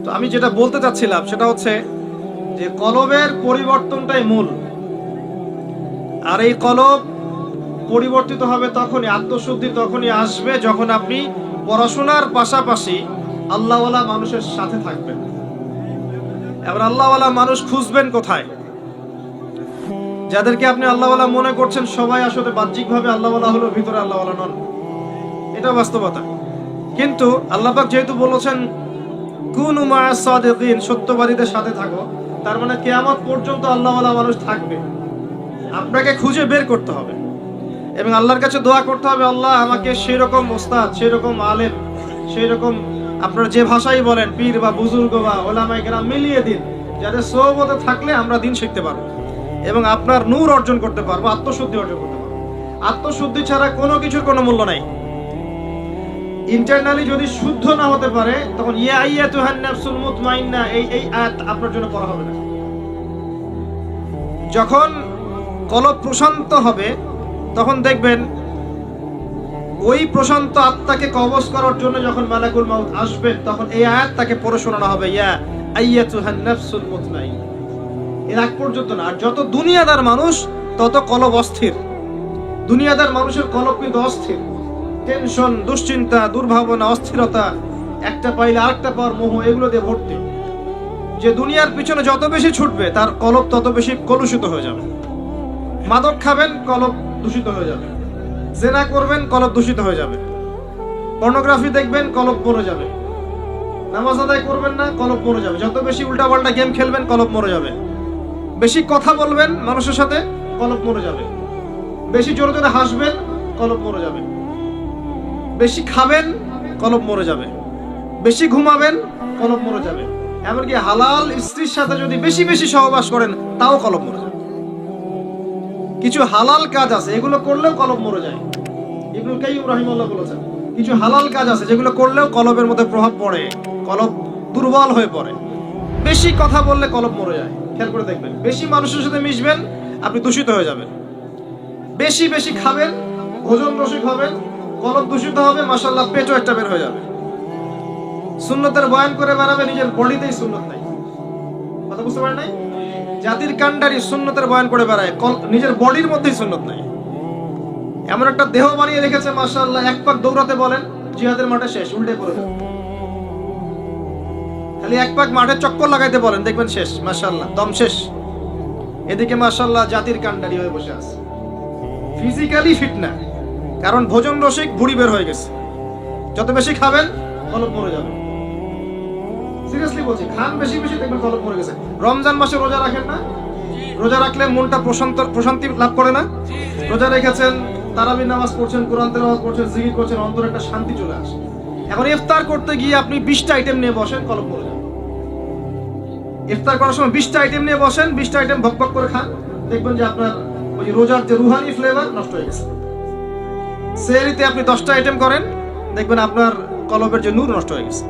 তো আমি যেটা বলতে চাচ্ছিলাম সেটা হচ্ছে যে কলবের পরিবর্তনটাই মূল। আর এই কলব পরিবর্তিত হবে তখনই, আত্মশুদ্ধি তখনই আসবে যখন আপনি পড়াশোনার পাশাপাশি আল্লাহওয়ালা মানুষের সাথে থাকবেন। এবার আল্লাহওয়ালা মানুষ খুঁজবেন কোথায়? যাদেরকে আপনি আল্লাহওয়ালা মনে করছেন সবাই আসলে বাহ্যিকভাবে আল্লাহওয়ালা হলো, ভিতরে আল্লাহওয়ালা নন, এটা বাস্তবতা। কিন্তু আল্লাহ পাক যেহেতু বলেছেন কুনু মা'আস সাদিকিন, সত্যবাদীদের সাথে থাকো, তার মানে কিয়ামত পর্যন্ত আল্লাহওয়ালা মানুষ থাকবে। আপনাকে খুঁজে বের করতে হবে এবং আল্লাহর কাছে দোয়া করতে হবে, আল্লাহ আমাকে সেই রকম ওস্তাদ, সেই রকম আলেম, সেই রকম আপনারা যে ভাষাই বলেন পীর বা বুজুর্গ বা ওলামায়ে কেরাম মিলিয়ে দিন, যাদের সোহবতে থাকলে আমরা দিন শিখতে পারবো এবং আপনার নূর অর্জন করতে পারবো, আত্মশুদ্ধি অর্জন করতে পারবো। আত্মশুদ্ধি ছাড়া কোনো কিছুর কোনো মূল্য নাই। ইন্টারনালি যদি শুদ্ধ না হতে পারে তখন ইয়া আইয়াতুহান নাফসুল মুতমাইন্না এই আয়াত আপনার জন্য পড়া হবে না। যখন কলব প্রশান্ত হবে তখন দেখবেন ওই প্রশান্ত আত্মাকে কবজ করার জন্য যখন মালাকুল মাউত আসবেন তখন এই আয়াত তাকে পড়ে শোনানো হবে, ইয়া আইয়াতুহান নাফসুল মুতমাইন্না। এর আগ পর্যন্ত না। আর যত দুনিয়াদার মানুষ তত কলব অস্থির। দুনিয়াদার মানুষের কলব কিন্তু অস্থির, টেনশন, দুশ্চিন্তা, দুর্ভাবনা, অস্থিরতা, একটা পাইলে আরেকটা পাওয়ার মোহ, এগুলো দিয়ে ভর্তি। যে দুনিয়ার পিছনে যত বেশি ছুটবে তার কলব তত বেশি কলুষিত হয়ে যাবে। মাদক খাবেন, কলব দূষিত হয়ে যাবে। জেনা করবেন, কলব দূষিত হয়ে যাবে। পর্নোগ্রাফি দেখবেন, কলব মরে যাবে। নামাজ আদায় করবেন না, কলব মরে যাবে। যত বেশি উল্টাপাল্টা গেম খেলবেন, কলব মরে যাবে। বেশি কথা বলবেন মানুষের সাথে, কলব মরে যাবে। বেশি জোরে জোরে হাসবেন, কলব মরে যাবে। বেশি খাবেন, কলব মরে যাবে। বেশি ঘুমাবেন, কলব মরে যাবে। এমনকি হালাল স্ত্রীর সাথে যদি বেশি বেশি সহবাস করেন তাও কলব মরে যাবে। কিছু হালাল কাজ আছে এগুলো করলেও কলব মরে যায়। ইবনুল কাইয়্যিম রাহিমাহুল্লাহ বলেছেন কিছু হালাল কাজ আছে যেগুলো করলেও কলবের মধ্যে প্রভাব পড়ে, কলব দুর্বল হয়ে পড়ে। বেশি কথা বললে কলব মরে যায়। খেয়াল করে দেখবেন, বেশি মানুষের সাথে মিশবেন, আপনি দূষিত হয়ে যাবেন। বেশি বেশি খাবেন, ভোজন রসিক হবেন, কলব দূষিত হবে, মাশাআল্লাহ পেটও একটা বের হয়ে যাবে। সুন্নতের বয়ান করে বেড়াবে, নিজের বডিতেই সুন্নত নাই। কথা বুঝতে পারেন নাই? জাতির কান্ডারি সুন্নতের বয়ান করে বেড়ায়, নিজের বডির মধ্যেই সুন্নত নাই। এমন একটা দেহ বানিয়ে রেখেছে মাশাআল্লাহ, এক পাক দৌড়াতে বলেন জিহাদের মাঠে শেষ, উল্টে পড়ে যাবে। খালি এক পাক মাঠে চক্কর লাগাইতে বলেন, দেখবেন শেষ, মাশাআল্লাহ দম শেষ। এদিকে মাশাআল্লাহ জাতির কান্ডারি হয়ে বসে আছে, ফিজিক্যালি ফিট না, কারণ ভোজন রসিক, ভুঁড়ি বের হয়ে গেছে। যত বেশি খাবেন কলব মরে যাবে। সিরিয়াসলি বলছি, খান বেশি বেশি, দেখবেন কলব মরে গেছে। রমজান মাসে রোজা রাখেন না? রোজা রাখলে মনটা প্রশান্তি লাভ করে না? রোজা রেখেছেন, তারাবির নামাজ পড়ছেন, কোরআন তেলাওয়াত করছেন, জিকির করছেন, অন্তরে একটা শান্তি চলে আসে। এখন ইফতার করতে গিয়ে আপনি 20টা আইটেম নিয়ে বসেন, কলব মরে যাবে। ইফতার করার সময় 20টা আইটেম নিয়ে বসেন, 20টা আইটেম ভক ভক করে খান, দেখবেন যে আপনার ওই রোজার যে রুহানি ফ্লেভার নষ্ট হয়ে গেছে। সেহরিতে আপনি 10টা আইটেম করেন, দেখবেন আপনার কলবের যে নূর নষ্ট হয়ে গেছে।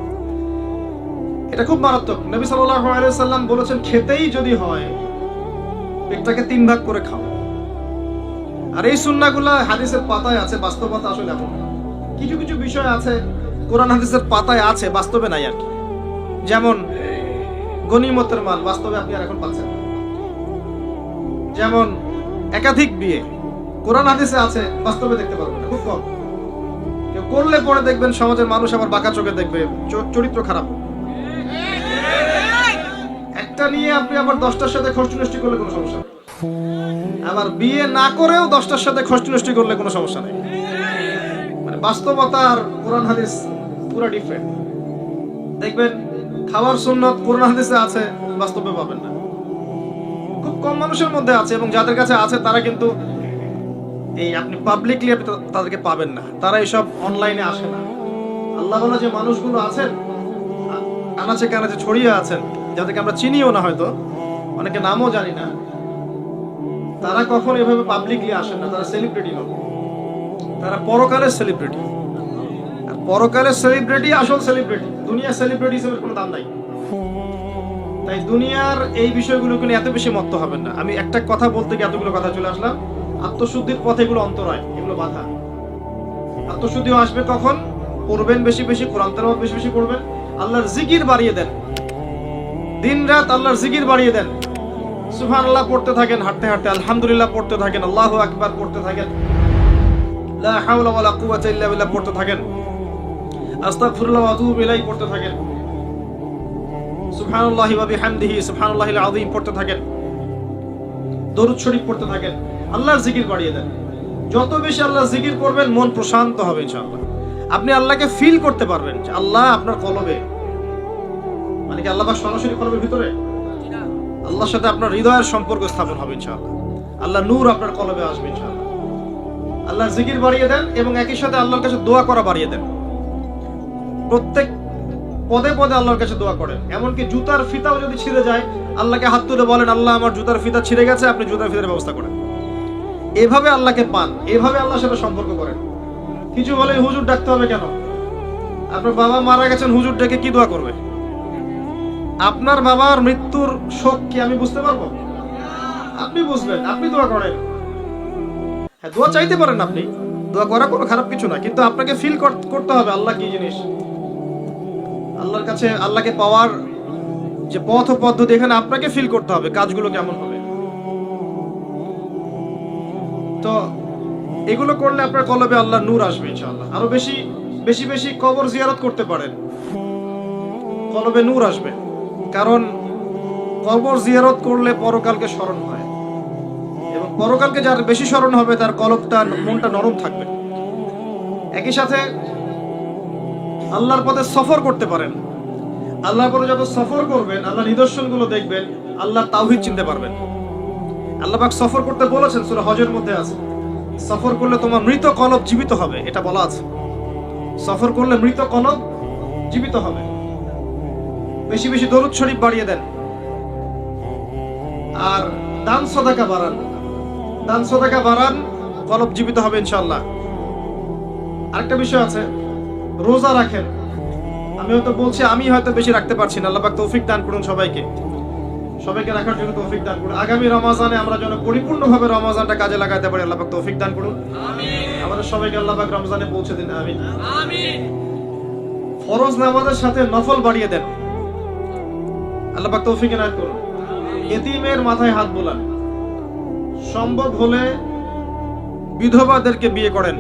এটা খুব মারাত্মক। নবী সাল্লাল্লাহু আলাইহি ওয়াসাল্লাম বলেছেন, খেতেই যদি হয় পেটটাকে 3 ভাগ করে খাও। আর এই সুন্নাহগুলো হাদিসের পাতায় আছে, বাস্তবতা আসলে এমন না। কিছু কিছু বিষয় আছে কোরআন হাদিসের পাতায় আছে, বাস্তবে নাই আর কি। যেমন গনিমতের মাল, বাস্তবে আপনি আর এখন পাচ্ছেন না। যেমন একাধিক বিয়ে, কোরআন হাদিসে আছে, বাস্তবে দেখতে পারবেন না, খুব কম। কেউ করলে পরে দেখবেন সমাজের মানুষ আবার বাঁকা চোখে দেখবে, চরিত্র খারাপ। একটা নিয়ে আপনি আবার 10টার সাথে খরচ নষ্টি করলে কোনো সমস্যা নেই। আবার বিয়ে না করেও 10টার সাথে খরচ নষ্টি করলে কোনো সমস্যা নেই। মানে বাস্তবতা আর কোরআন হাদিস পুরো ডিফারেন্ট। দেখবেন খাওয়ার সুন্নাত কোরআন হাদিসে আছে, বাস্তবে পাবেন না। খুব কম মানুষের মধ্যে আছে, এবং যাদের কাছে আছে তারা কিন্তু এই আপনি পাবলিকলি আপনি তাদেরকে পাবেন না। তারা এইসব অনলাইনে আসে না। আল্লাহ বলা যে মানুষগুলো আছেন আনাচে কানাচে ছড়িয়ে আছেন, যাদেরকে আমরা চিনিও না, হয়তো অনেকে নামও জানি না, তারা কখন এভাবে পাবলিকলি আসেন না। তারা সেলিব্রিটি নয়, তারা পরকালের সেলিব্রিটি। আর পরকালের সেলিব্রিটি আসল সেলিব্রিটি। দুনিয়ার সেলিব্রিটি হিসেবে কোনো দাম নাই। তাই দুনিয়ার এই বিষয়গুলো নিয়ে এত বেশি মত্ত হবেন না। আমি একটা কথা বলতে গিয়ে এতগুলো কথা চলে আসলাম। আত্মশুদ্ধির পথে এগুলো অন্তরায়, এগুলো বাধা। আত্মশুদ্ধিও আসবে কখন? পড়বেন বেশি বেশি, কোরআন তেলাওয়াত বেশি বেশি করবেন, আল্লাহর জিকির বাড়িয়ে দেন, দিন রাত আল্লাহর জিকির বাড়িয়ে দেন। সুবহানাল্লাহ পড়তে থাকেন, হাঁটতে হাঁটতে আলহামদুলিল্লাহ পড়তে থাকেন, আল্লাহু আকবার পড়তে থাকেন, লা হাওলা ওয়ালা কুওয়াতা ইল্লা বিল্লাহ পড়তে থাকেন, আস্তাগফিরুল্লাহ ওয়া আতুবু ইলাইহি পড়তে থাকেন, সুবহানাল্লাহি ওয়া বিহামদিহি সুবহানাল্লাহিল আযীম পড়তে থাকেন, দরুদ শরীফ পড়তে থাকেন, আল্লাহর জিকির বাড়িয়ে দেন। যত বেশি আল্লাহর জিকির করবেন মন প্রশান্ত হবে ইনশাআল্লাহ। আপনি আল্লাহকে ফিল করতে পারবেন যে আল্লাহ আপনার কলবে, মানে কি আল্লাহ পাক সরাসরি কলবের ভিতরে, আল্লাহর সাথে আপনার হৃদয়ের সম্পর্ক স্থাপন হবে ইনশাআল্লাহ। আল্লাহ নূর আপনার কলবে আসবে ইনশাআল্লাহ। আল্লাহর জিকির বাড়িয়ে দেন এবং একই সাথে আল্লাহর কাছে দোয়া করা বাড়িয়ে দেন। প্রত্যেক পদে পদে আল্লাহর কাছে দোয়া করেন। এমনকি জুতার ফিতাও যদি ছিঁড়ে যায়, আল্লাহকে হাত তুলে বলেন, আল্লাহ আমার জুতার ফিতা ছিঁড়ে গেছে, আপনি জুতার ফিতার ব্যবস্থা করেন। এভাবে আল্লাহকে পান, এভাবে আল্লাহর সাথে সম্পর্ক করেন। কিছু বলে হুজুর ডাকতে হবে কেন? আপনার বাবা মারা গেছেন, হুজুর ডেকে কি দোয়া করবে? আপনার বাবার মৃত্যুর শোক কি আমি বুঝতে পারবো? আপনি বুঝবেন, আপনি দোয়া করেন। হ্যাঁ, দোয়া চাইতে পারেন, আপনি দোয়া করা কোনো খারাপ কিছু না, কিন্তু আপনাকে ফিল করতে হবে আল্লাহ কি জিনিস। আল্লাহর কাছে আল্লাহকে পাওয়ার যে পথ ও পদ্ধতি, এখানে আপনাকে ফিল করতে হবে কাজগুলো কেমন হবে। তো এগুলো করলে আপনার কলবে আল্লাহর নূর আসবে ইনশাআল্লাহ। আরো বেশি বেশি বেশি কবর জিয়ারত করতে পারেন, কলবে নূর আসবে। কারণ কবর জিয়ারত করলে পরকালকে স্মরণ হয়, এবং পরকালকে যার বেশি স্মরণ হবে তার কলবটা, মনটা নরম থাকবে। একই সাথে আল্লাহর পথে সফর করতে পারেন। আল্লাহর পথে যত সফর করবেন, আল্লাহ নিদর্শনগুলো দেখবেন, আল্লাহর তাওহীদ চিনতে পারবেন। আল্লাহ পাক সফর করতে বলেছেন, সূরা হজের মধ্যে আছে, সফর করলে তোমার মৃত কলব জীবিত হবে, এটা বলা আছে। সফর করলে মৃত কলব জীবিত হবে। বেশি বেশি দরুদ শরীফ বাড়িয়ে দেন, আর দান সদাকা বাড়ান। দান সদাকা বাড়ান, কলব জীবিত হবে ইনশাআল্লাহ। আরেকটা বিষয় আছে, রোজা রাখেন। আমি হয়তো বলছি, আমি হয়তো বেশি রাখতে পারছি না, আল্লাহ পাক তৌফিক দান করুন সবাইকে, সবাইকে রাখার জন্য তৌফিক দান করুন। আগামী রমাজানে আমরা যেন পরিপূর্ণভাবে রমাজানটা কাজে লাগাতে পারি, আল্লাহ পাক তৌফিক দান করুন। আমিন। আমাদের সবাইকে আল্লাহ পাক রমজানে পৌঁছে দিন, আমিন আমিন। ফরজ নামাজের সাথে নফল বাড়িয়ে দেন, আল্লাহ পাক তৌফিক এনায়েত করুন। এতিমের মাথায় হাত বোলান, সম্ভব হলে বিধবাদেরকে বিয়ে করেন,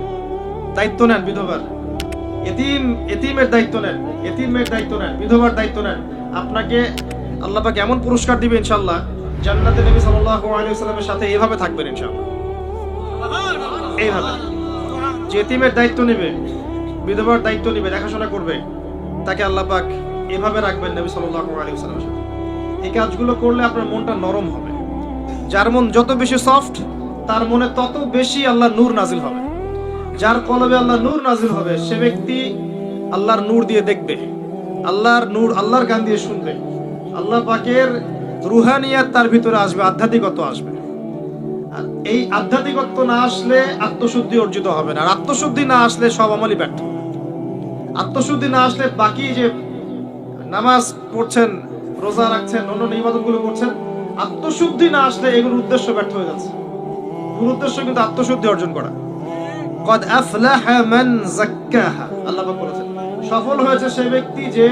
দায়িত্ব নেন বিধবার। এতিমের দায়িত্ব নেন, এতিমের দায়িত্ব নেন, বিধবার দায়িত্ব নেন। আপনাকে আল্লাহ পাক এমন পুরস্কার দিবে ইনশাআল্লাহ, জান্নাতে নবী সাল্লাল্লাহু আলাইহি ওয়াসাল্লামের সাথে এভাবে থাকবেন ইনশাআল্লাহ। এইভাবে যে এতিমের দায়িত্ব নেবে, বিধবার দায়িত্ব নেবে, দেখাশোনা করবে, তাকে আল্লাহ পাক এভাবে রাখবেন নবী সাল্লাল্লাহু আলাইহি ওয়াসাল্লামের সাথে। এই কাজগুলো করলে আপনার মনটা নরম হবে। যার মন যত বেশি সফট, তার মনে তত বেশি আল্লাহর নূর নাজিল হবে। যার কলবে আল্লাহর নূর নাজিল হবে, সে ব্যক্তি আল্লাহর নূর দিয়ে দেখবে, আল্লাহর নূর, আল্লাহর গান দিয়ে শুনবে, আল্লাহ পাকের রুহানিয়াত তার ভিতরে আসবে, আধ্যাত্মিকত্ব আসবে। আর এই আধ্যাত্মিকত্ব না আসলে আত্মশুদ্ধি অর্জিত হবে না। আর আত্মশুদ্ধি না আসলে সব আমলই ব্যর্থ। আত্মশুদ্ধি না আসলে বাকি যে নামাজ পড়ছেন, রোজা রাখছেন, অন্যান্য ইবাদতগুলো করছেন, আত্মশুদ্ধি না আসলে এগুলোর উদ্দেশ্য ব্যর্থ হয়ে যাচ্ছে। মূল উদ্দেশ্য কিন্তু আত্মশুদ্ধি অর্জন করা। কদ আফলাহা মান যাক্কাহা, আল্লাহ পাক বলেছেন, সফল হয়েছে সেই ব্যক্তি যে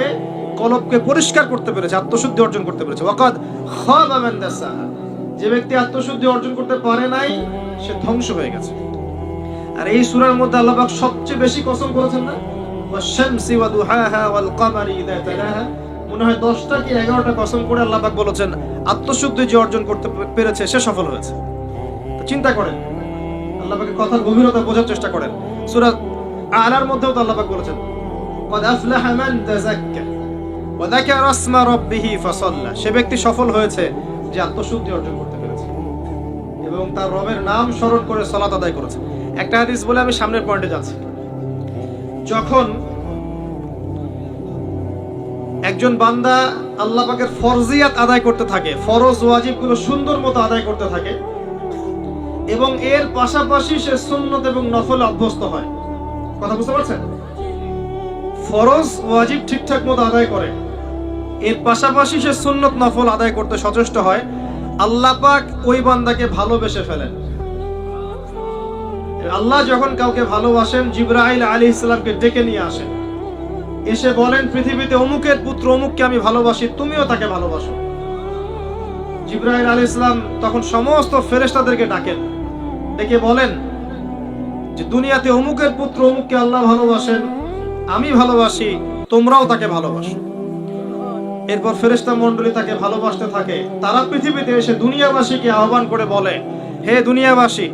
কলবকে পরিষ্কার করতে পেরেছে, আত্মশুদ্ধি অর্জন করতে পেরেছে। ওয়াকাদ খাবা মান দাসাহা, যে ব্যক্তি আত্মশুদ্ধি অর্জন করতে পারে নাই, সে ধ্বংস হয়ে গেছে। আর এই সূরার মধ্যে আল্লাহ পাক সবচেয়ে বেশি কসম করেছেন না, ওয়াশ-শামসি ওয়া দুহাহা ওয়াল কমারি ইযা তালাহা, মনে হয় 10টা কি 11টা কসম করে আল্লাহ পাক বলেছেন আত্মশুদ্ধি যে অর্জন করতে পেরেছে সে সফল হয়েছে। তো চিন্তা করেন, আল্লাহ পাকের কথার গভীরতা বোঝার চেষ্টা করেন। সূরা আলার মধ্যেও তো আল্লাহ পাক বলেছেন, কদ আফলাহা মান তাযাক্কা ওয়া যাকারা ইসমা রাব্বিহি ফাসাল্লা, সে ব্যক্তি সফল হয়েছে যে আত্মশুদ্ধি অর্জন করতে পেরেছে এবং তার রবের নাম স্মরণ করে সালাত আদায় করেছে। একটা হাদিস বলে আমি সামনের পয়েন্টে যাচ্ছি। যখন একজন বান্দা আল্লাহ পাকের ফরজিয়াত আদায় করতে থাকে, ফরজ ওয়াজিবগুলো সুন্দর মতো আদায় করতে থাকে, এবং এর পাশাপাশি সে সুন্নত এবং নফলে অভ্যস্ত হয়, কথা বুঝতে পারছেন? ফরজ ওয়াজিব ঠিকঠাক মতো আদায় করে, এর পাশাপাশি সে সুন্নত নফল আদায় করতে সচেষ্ট হয়, আল্লাহ পাক ওই বান্দাকে ভালোবেসে ফেলেন। আল্লাহ যখন কাউকে ভালোবাসেন, জিবরাইল আলাইহিস সালামকে ডেকে নিয়ে আসেন এসে বলেন পৃথিবীতে অমুকের পুত্র অমুককে আমি ভালোবাসি, তুমিও তাকে ভালোবাসো। জিবরাইল আলাইহিস সালাম তখন সমস্ত ফেরেশতাদেরকে ডাকেন, ডেকে বলেন যে দুনিয়াতে অমুকের পুত্র অমুককে আল্লাহ ভালোবাসেন, আমি ভালোবাসি, তোমরাও তাকে ভালোবাসো। এরপর ফেরেশতা মণ্ডলী তাকে ভালোবাসতে থাকে। তারা পৃথিবীতে এসে দুনিয়াবাসীকে আহ্বান করে বলে, হে দুনিয়াবাসী,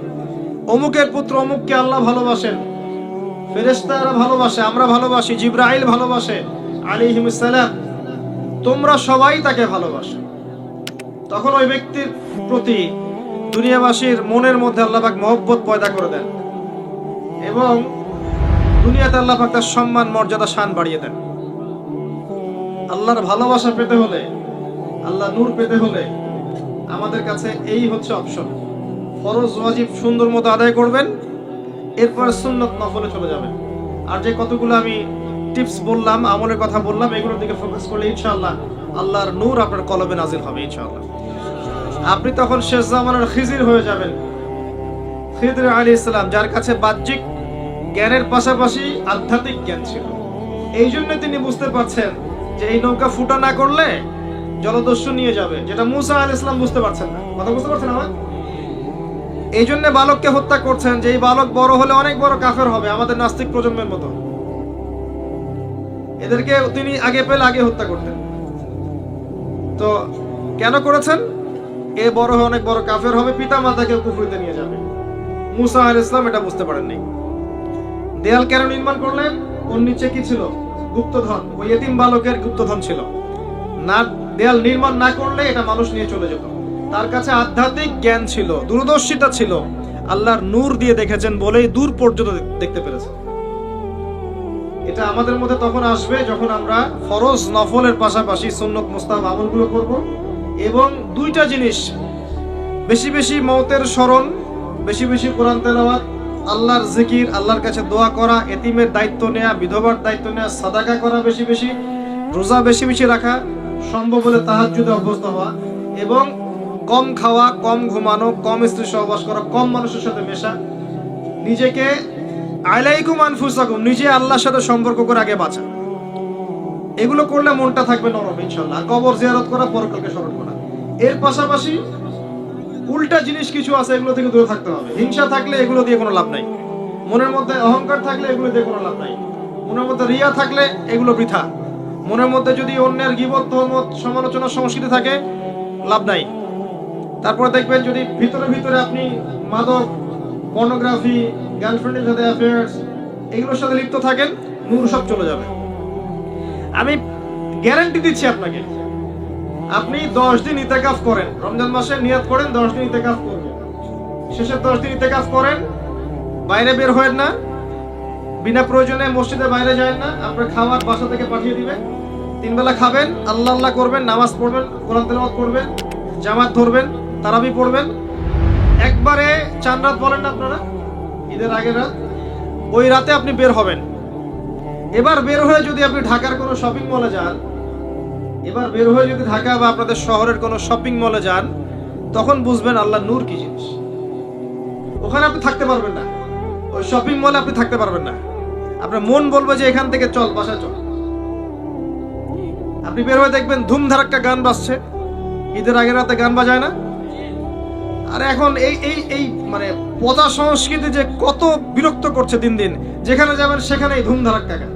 অমুকের পুত্র অমুককে আল্লাহ ভালোবাসেন, ফেরেশতারা ভালোবাসে, আমরা ভালোবাসি, জিবরাইল ভালোবাসে আলাইহিস সালাম, তোমরা সবাই তাকে ভালোবাসো। তখন ওই ব্যক্তির প্রতি দুনিয়াবাসীর মনের মধ্যে আল্লাহ পাক মহব্বত পয়দা করে দেন এবং দুনিয়াতে আল্লাহ পাক তার সম্মান মর্যাদা শান বাড়িয়ে দেন। আল্লাহর ভালোবাসা পেতে হলে, আল্লাহ নূর পেতে হলে আমাদের কাছে এই হচ্ছে অপশন। ফরজ ওয়াজিব সুন্দর মতো আদায় করবেন, এরপরে সুন্নত নফলে চলে যাবেন। আর যে কতগুলো আমি টিপস বললাম, আমলের কথা বললাম, এগুলোর দিকে ফোকাস করলে ইনশাআল্লাহ আল্লাহর নূর আপনার কলবে নাজিল হবে ইনশাআল্লাহ। আপনি তখন শেষ জামানার খিজির হয়ে যাবেন, খিদর আলাইহিস সালাম, যার কাছে বাহ্যিক জ্ঞানের পাশাপাশি আধ্যাত্মিক জ্ঞান ছিল। এই জন্য তিনি বুঝতে পারছেন যে এই নৌকা ফুটা না করলে জলদস্যু নিয়ে যাবে, যেটা মুসা আলাইহিস সালাম বুঝতে পারছেন না। কথা বুঝতে পারছেন আমার? এই জন্য বালককে হত্যা করছেন যে এই বালক বড় হলে অনেক বড় কাফের হবে, আমাদের নাস্তিক প্রজন্মের মতো। এদেরকে তিনি আগে পেলে আগে হত্যা করতেন। তো কেন করেছেন? এ বড় হয়ে অনেক বড় কাফের হবে, পিতা মাতাকে কুফরিতে নিয়ে যাবে। মুসা আলাইহিস সালাম এটা বুঝতে পারেননি। দেয়াল কেন নির্মাণ করলেন? ওর নিচে কি ছিল? গুপ্তধন। ওই এতিম বালকের গুপ্তধন ছিল না। দেয়াল নির্মাণ না করলে এটা মানুষ নিয়ে চলে যেত। তার কাছে আধ্যাত্মিক জ্ঞান ছিল, দূরদর্শিতা ছিল, আল্লাহর নূর দিয়ে দেখেছেন বলেই দূর পর্যন্ত দেখতে পেরেছেন। এটা আমাদের মধ্যে তখন আসবে যখন আমরা ফরজ নফলের পাশাপাশি সুন্নত মুস্তাহাব আমলগুলো করব এবং দুইটা জিনিস, বেশি বেশি মওতের স্মরণ, বেশি বেশি কোরআন তেলাওয়াত, আল্লাহর জিকির, আল্লাহর কাছে দোয়া করা, এতিমের দায়িত্ব নেওয়া, বিধবার দায়িত্ব নেওয়া, সাদাকা করা বেশি বেশি, রোজা বেশি বেশি রাখা, সম্ভব হলে তাহাজ্জুদে অভ্যস্ত হওয়া এবং কম খাওয়া, কম ঘুমানো, কম স্ত্রী সহবাস করা, কম মানুষের সাথে মেশা, নিজেকে আলাইকুম আনফুসাকুম, নিজে আল্লাহর সাথে সম্পর্ক করে আগে বাঁচা। এগুলো করলে মনটা থাকবে নরম ইনশাআল্লাহ। কবর জিয়ারত করা, পরকালকে স্মরণ করা। এর পাশাপাশি উল্টা জিনিস কিছু আছে, এগুলো থেকে দূরে থাকতে হবে। হিংসা থাকলে এগুলো দিয়ে কোনো লাভ নাই, মনের মধ্যে অহংকার থাকলে এগুলো দিয়ে কোনো লাভ নাই, মনের মধ্যে রিয়া থাকলে এগুলো বৃথা, মনের মধ্যে যদি অন্যের গীবত, তহমত, সমালোচনা, সংস্কৃতি থাকে লাভ নাই। তারপরে দেখবেন যদি ভিতরে ভিতরে আপনি মাদক, পর্নোগ্রাফি, গার্লফ্রেন্ডের সাথে অ্যাফেয়ার্স, এগুলোর সাথে লিপ্ত থাকেন, নূর সব চলে যাবে। আমি গ্যারান্টি দিচ্ছি আপনাকে, আপনি 10 দিন ইতিকাফ করেন, রমজান মাসে নিয়ত করেন 10 দিন ইতিকাফ করবেন, শেষের 10 দিন ইতিকাফ করেন, বাইরে বের হয়েন না, বিনা প্রয়োজনে মসজিদে বাইরে যায় না, আপনার খাবার বাসা থেকে পাঠিয়ে দিবেন, 3 বেলা খাবেন, আল্লাহ আল্লাহ করবেন, নামাজ পড়বেন, কোরআন তেলাওয়াত করবেন, জামাত ধরবেন, তারাবি পড়বেন। একবারে 4 রাত বলেন না আপনারা, ঈদের আগের রাত, ওই রাতে আপনি বের হবেন। এবার বের হয়ে যদি আপনি ঢাকার কোনো শপিং মলে যান, এবার বের হয়ে যদি ঢাকা বা আপনাদের শহরের কোনো শপিং মলে যান, তখন বুঝবেন আল্লাহ নূর কি জিনিস। ওখানে আপনি থাকতে পারবেন না, ওই শপিং মলে আপনি থাকতে পারবেন না। আপনার মন বলবে যে এখান থেকে চল, বাসায় চল। আপনি বের হয়ে দেখবেন ধুমধারাক্কা গান বাজছে। ঈদের আগের রাতে গান বাজায় না? আর এখন এই এই এই মানে পচা সংস্কৃতি যে কত বিরক্ত করছে দিন দিন, যেখানে যাবেন সেখানেই ধুমধারাক্কা গান।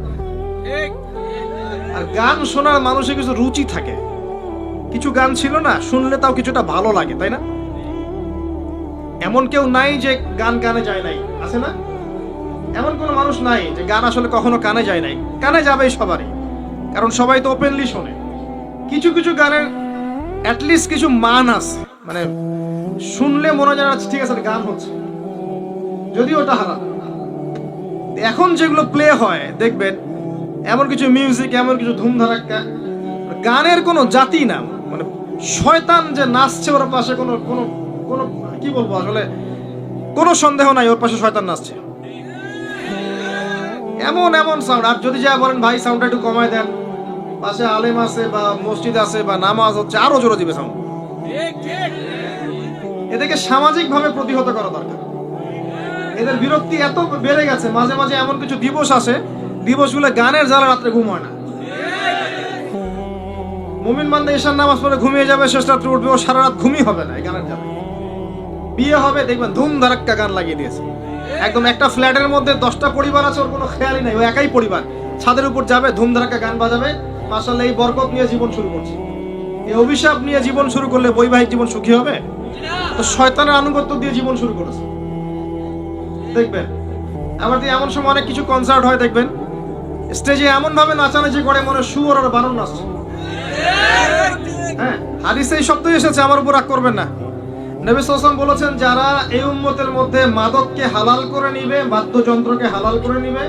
আর গান শোনার মানুষের কিছু রুচি থাকে, কিছু গান ছিল না শুনলে তাও কিছুটা ভালো লাগে, তাই না? এমন কেউ নাই যে গান কানে যায় নাই, আছে না? এমন কোনো মানুষ নাই যে গান আসলে কখনো কানে যায় নাই। কানে যাবেই সবারই, কারণ সবাই তো ওপেনলি শোনে। কিছু কিছু গানের অ্যাটলিস্ট কিছু মান আছে, মানে শুনলে মনে যায় ঠিক আছে গান হচ্ছে, যদিও ওটা হারাম। এখন যেগুলো প্লে হয় দেখবেন এমন কিছু মিউজিক, এমন কিছু ধুমধারাক্কা, গানের কোনো জাতি না, মানে শয়তান যে নাচছে ওর পাশে কোনো কোনো কোনো কি বলবো, আসলে কোনো সন্দেহ নাই ওর পাশে শয়তান নাচছে। এমন এমন সাউন্ড, আর যদি যা বলেন ভাই সাউন্ডটা একটু কমায় দেন, পাশে আলেম আছে বা মসজিদ আছে বা নামাজ হচ্ছে, আরো জোরে দিবে সাউন্ড। এদেরকে সামাজিকভাবে প্রতিহত করা দরকার। এদের বিরক্তি এত বেড়ে গেছে, মাঝে মাঝে এমন কিছু দিবস আসে দিবসগুলো গানের জ্বালা রাত্রে ঘুম হয় না। মুমিন বান্দা ঈশার নামাজ পড়ে ঘুমিয়ে যাবে, শেষ রাত্রে উঠবে, ও সারা রাত ঘুমই হবে না এই গানের জ্বালা। বিয়ে হবে, দেখবেন ধুম ধারাক্কা গান লাগিয়ে দিয়েছে। একদম একটা ফ্ল্যাটের মধ্যে 10টা পরিবার আছে, ওর কোনো খেয়ালই নাই, ও একাই পরিবার। ছাদের উপর যাবে, ধুম ধারাক্কা গান বাজাবে, মাশাআল্লাহ এই বরকত নিয়ে জীবন শুরু করছে। এই অভিশাপ নিয়ে জীবন শুরু করলে বৈবাহিক জীবন সুখী হবে? তো শয়তানের আনুগত্য দিয়ে জীবন শুরু করেছে। দেখবেন আবার এমন সময় অনেক কিছু কনসার্ট হয়, দেখবেন স্টেজে এমন ভাবে নাচানাচি করে মনে শুয়োর আর বানর নাচছে। হ্যাঁ, হাদিসে এই শব্দই এসেছে, আমার উপর রাগ করবেন না। নবী সাল্লাল্লাহু আলাইহি ওয়াসাল্লাম বলেছেন, যারা এই উম্মতের মধ্যে মাদককে হালাল করে নিবে, বাদ্যযন্ত্রকে হালাল করে নিবে,